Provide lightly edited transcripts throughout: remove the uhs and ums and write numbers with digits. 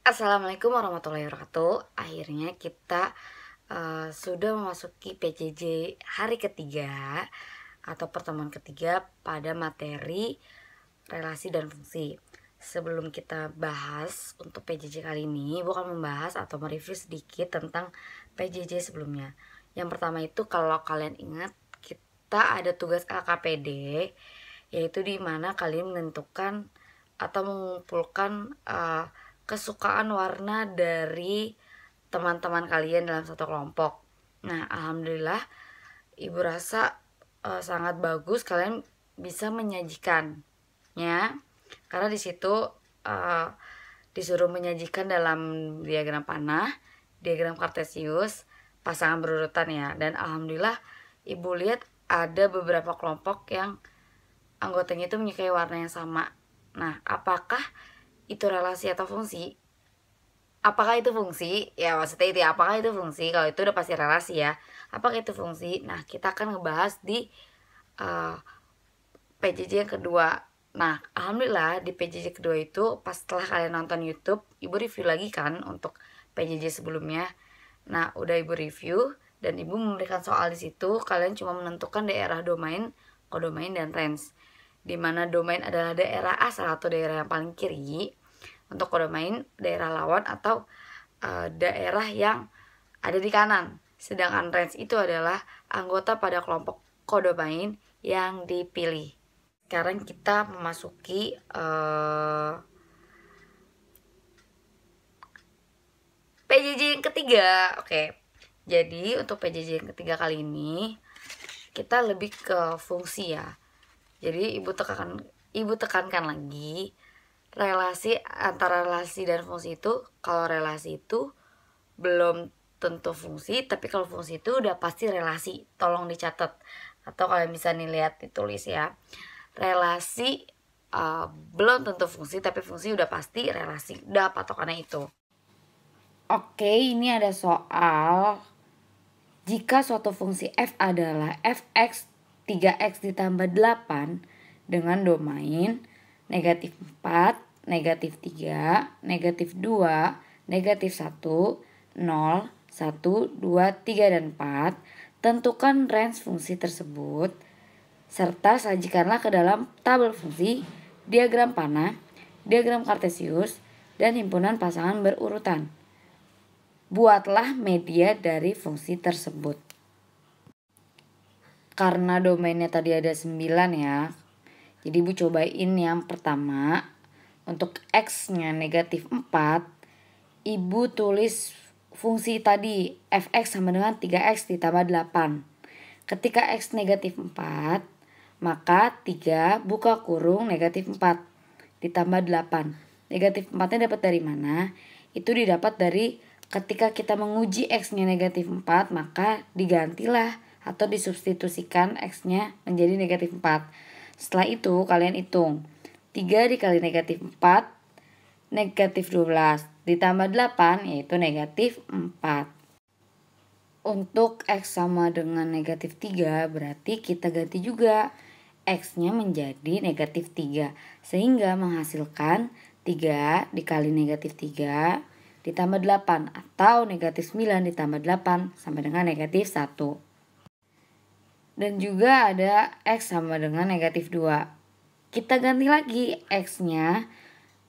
Assalamualaikum warahmatullahi wabarakatuh. Akhirnya kita sudah memasuki PJJ hari ketiga atau pertemuan ketiga pada materi relasi dan fungsi. Sebelum kita bahas untuk PJJ kali ini, bukan membahas atau mereview sedikit tentang PJJ sebelumnya. Yang pertama itu, kalau kalian ingat, kita ada tugas LKPD, yaitu di mana kalian menentukan atau mengumpulkan kesukaan warna dari teman-teman kalian dalam satu kelompok. Nah, alhamdulillah ibu rasa sangat bagus kalian bisa menyajikannya, karena di situ disuruh menyajikan dalam diagram panah, diagram kartesius, pasangan berurutan ya. Dan alhamdulillah ibu lihat ada beberapa kelompok yang anggotanya itu menyukai warna yang sama. Nah, apakah itu relasi atau fungsi? Apakah itu fungsi? Ya maksudnya itu ya, apakah itu fungsi? Kalau itu udah pasti relasi ya. Apakah itu fungsi? Nah, kita akan ngebahas di PJJ yang kedua. Nah, alhamdulillah di PJJ kedua itu pas setelah kalian nonton YouTube, ibu review lagi kan untuk PJJ sebelumnya. Nah, udah ibu review dan ibu memberikan soal di situ. Kalian cuma menentukan daerah domain, kodomain dan range. Dimana domain adalah daerah asal atau daerah yang paling kiri. Untuk kodomain daerah lawan atau daerah yang ada di kanan. Sedangkan range itu adalah anggota pada kelompok kodomain yang dipilih. Sekarang kita memasuki PJJ yang ketiga. Oke. Jadi untuk PJJ yang ketiga kali ini kita lebih ke fungsi ya. Jadi ibu tekankan lagi, relasi antara relasi dan fungsi itu, kalau relasi itu belum tentu fungsi, tapi kalau fungsi itu udah pasti relasi. Tolong dicatat atau kalian bisa nih lihat ditulis ya. Relasi belum tentu fungsi, tapi fungsi udah pasti relasi. Udah patokannya itu. Oke, ini ada soal. Jika suatu fungsi f adalah fx 3x ditambah 8 dengan domain negatif 4, negatif 3, negatif 2, negatif 1, 0, 1, 2, 3, dan 4, tentukan range fungsi tersebut, serta sajikanlah ke dalam tabel fungsi, diagram panah, diagram kartesius, dan himpunan pasangan berurutan. Buatlah media dari fungsi tersebut. Karena domainnya tadi ada 9 ya, jadi ibu cobain yang pertama. Untuk x-nya negatif 4, ibu tulis fungsi tadi fx sama dengan 3x ditambah 8. Ketika x negatif 4, maka 3 buka kurung negatif 4 ditambah 8. Negatif 4-nya dapat dari mana? Itu didapat dari ketika kita menguji x-nya negatif 4, maka digantilah atau disubstitusikan x-nya menjadi negatif 4. Setelah itu kalian hitung 3 dikali negatif 4, negatif 12 ditambah 8 yaitu negatif 4. Untuk x sama dengan negatif 3 berarti kita ganti juga x-nya menjadi negatif 3. Sehingga menghasilkan 3 dikali negatif 3 ditambah 8 atau negatif 9 ditambah 8 sama dengan negatif 1. Dan juga ada x sama dengan negatif 2. Kita ganti lagi x-nya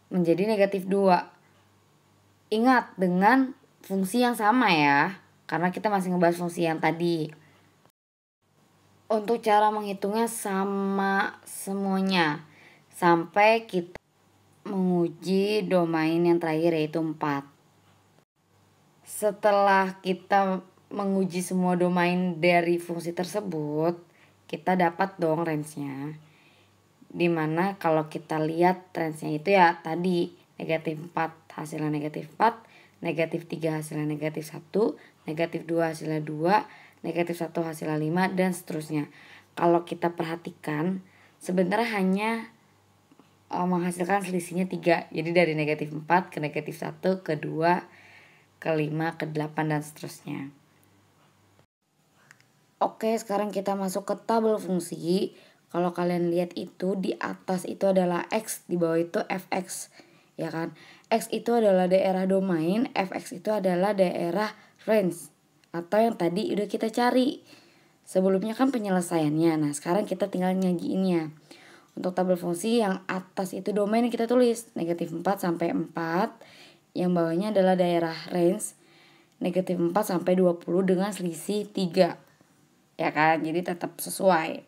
menjadi negatif 2. Ingat dengan fungsi yang sama ya, karena kita masih ngebahas fungsi yang tadi. Untuk cara menghitungnya sama semuanya sampai kita menguji domain yang terakhir yaitu 4. Setelah kita menguji semua domain dari fungsi tersebut, kita dapat dong range-nya. Dimana kalau kita lihat range-nya itu ya tadi negatif 4 hasilnya negatif 4, negatif 3 hasilnya negatif 1, negatif 2 hasilnya 2, negatif 1 hasilnya 5, dan seterusnya. Kalau kita perhatikan sebenarnya hanya menghasilkan selisihnya 3. Jadi dari negatif 4 ke negatif 1 ke 2 ke 5 ke 8 dan seterusnya. Oke, sekarang kita masuk ke tabel fungsi. Kalau kalian lihat itu di atas itu adalah x, di bawah itu fx. ya kan. X itu adalah daerah domain, Fx itu adalah daerah range atau yang tadi udah kita cari. Sebelumnya kan penyelesaiannya. Nah, sekarang kita tinggal nyajiinnya. Untuk tabel fungsi yang atas itu domain kita tulis negatif 4 sampai 4. Yang bawahnya adalah daerah range negatif 4 sampai 20 dengan selisih 3. Ya kan? Jadi tetap sesuai.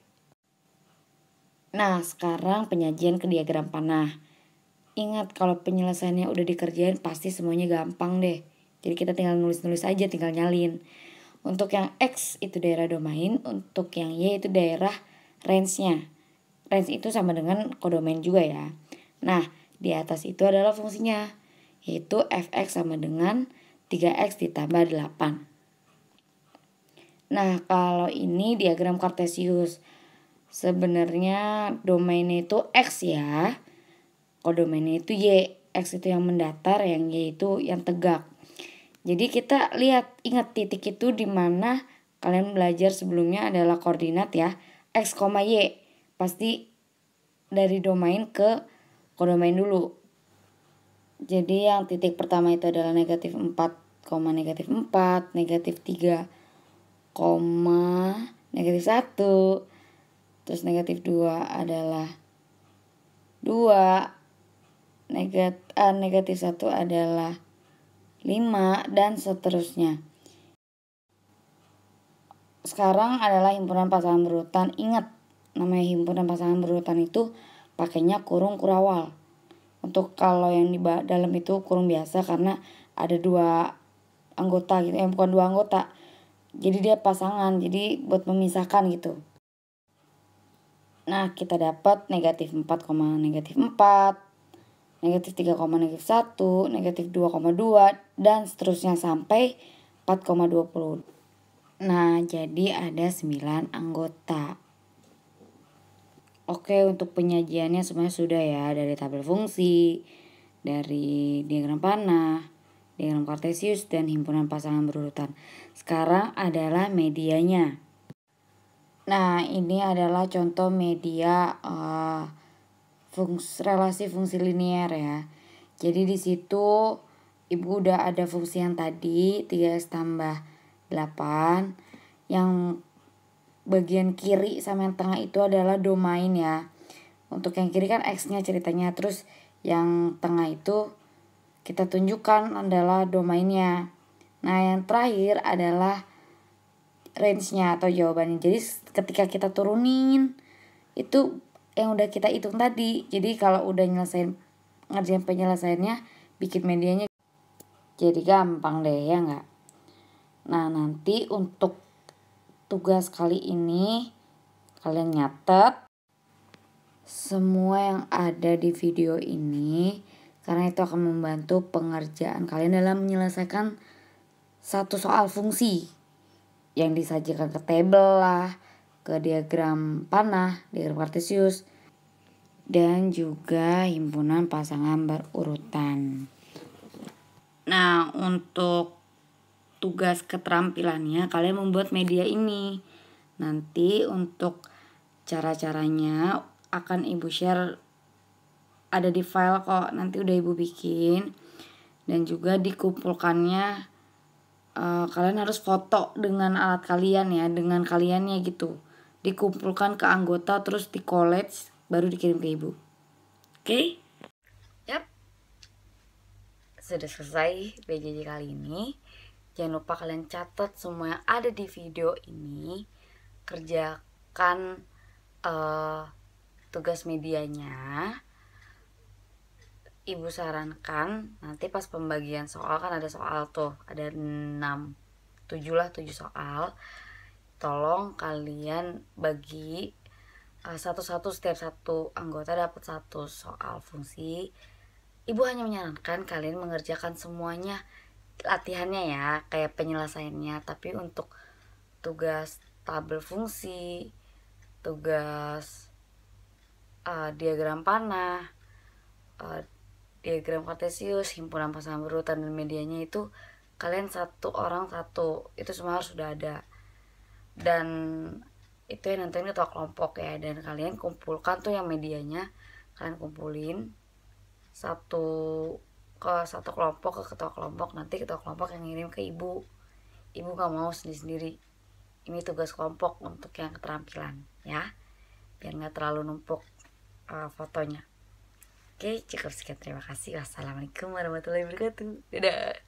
Nah, sekarang penyajian ke diagram panah. Ingat kalau penyelesaiannya udah dikerjain pasti semuanya gampang deh. Jadi kita tinggal nulis-nulis aja, tinggal nyalin. Untuk yang X itu daerah domain, untuk yang Y itu daerah range-nya. Range itu sama dengan kodomain juga ya. Nah, di atas itu adalah fungsinya, yaitu Fx sama dengan 3x ditambah 8. Nah, kalau ini diagram kartesius. Sebenarnya domainnya itu X ya. Kodomainnya itu Y. X itu yang mendatar, yang Y itu yang tegak. Jadi kita lihat, ingat titik itu di mana kalian belajar sebelumnya adalah koordinat ya. X, Y. Pasti dari domain ke kodomain dulu. Jadi yang titik pertama itu adalah negatif 4, negatif 4, negatif 3, negatif 1. Terus negatif 2 adalah 2. Negatif 1 adalah 5 dan seterusnya. Sekarang adalah himpunan pasangan berurutan. Ingat, namanya himpunan pasangan berurutan itu pakainya kurung kurawal. Untuk kalau yang di dalam itu kurung biasa karena ada 2 anggota gitu. Bukan 2 anggota. Jadi dia pasangan, jadi buat memisahkan gitu. Nah, kita dapat negatif 4, negatif 4, negatif 3, negatif 1, negatif 2,2, dan seterusnya sampai 4,20. Nah, jadi ada 9 anggota. Oke, untuk penyajiannya semuanya sudah ya, dari tabel fungsi, dari diagram panah, diagram kartesius, dan himpunan pasangan berurutan. Sekarang adalah medianya. Nah, ini adalah contoh media relasi fungsi linear ya. Jadi di situ Ibu udah ada fungsi yang tadi 3x tambah 8. Yang bagian kiri sama yang tengah itu adalah domain ya. Untuk yang kiri kan X-nya ceritanya. Terus yang tengah itu kita tunjukkan adalah domainnya. Nah, yang terakhir adalah range-nya atau jawabannya. Jadi ketika kita turunin itu yang udah kita hitung tadi. Jadi kalau udah ngerjain penyelesaiannya, bikin medianya jadi gampang deh ya enggak. Nah, nanti untuk tugas kali ini kalian nyatet semua yang ada di video ini karena itu akan membantu pengerjaan kalian dalam menyelesaikan satu soal fungsi yang disajikan ke tabel lah, ke diagram panah, diagram kartesius, dan juga himpunan pasangan berurutan. Nah, untuk tugas keterampilannya kalian membuat media ini. Nanti untuk cara-caranya akan Ibu share, ada di file kok, nanti udah Ibu bikin. Dan juga dikumpulkannya kalian harus foto dengan alat kalian ya, dengan kaliannya gitu. Dikumpulkan ke anggota terus di collage baru dikirim ke Ibu. Oke? Yap. Sudah selesai PJJ kali ini. Jangan lupa kalian catat semua yang ada di video ini. Kerjakan tugas medianya. Ibu sarankan nanti pas pembagian soal kan ada soal tuh, ada 7 soal. Tolong kalian bagi satu-satu, setiap satu anggota dapat 1 soal fungsi. Ibu hanya menyarankan kalian mengerjakan semuanya latihannya ya, kayak penyelesaiannya. Tapi untuk tugas tabel fungsi, tugas diagram panah, diagram kartesius, himpunan pasangan berurutan, dan medianya itu kalian 1 orang 1, itu semua harus sudah ada. Dan itu yang nanti ketua kelompok ya, dan kalian kumpulkan tuh yang medianya, kalian kumpulin satu kelompok, ke ketua kelompok, nanti ketua kelompok yang ngirim ke ibu nggak mau sendiri-sendiri. Ini tugas kelompok untuk yang keterampilan ya, biar nggak terlalu numpuk fotonya. Oke, cukup sekian, terima kasih. Wassalamualaikum warahmatullahi wabarakatuh. Dadah.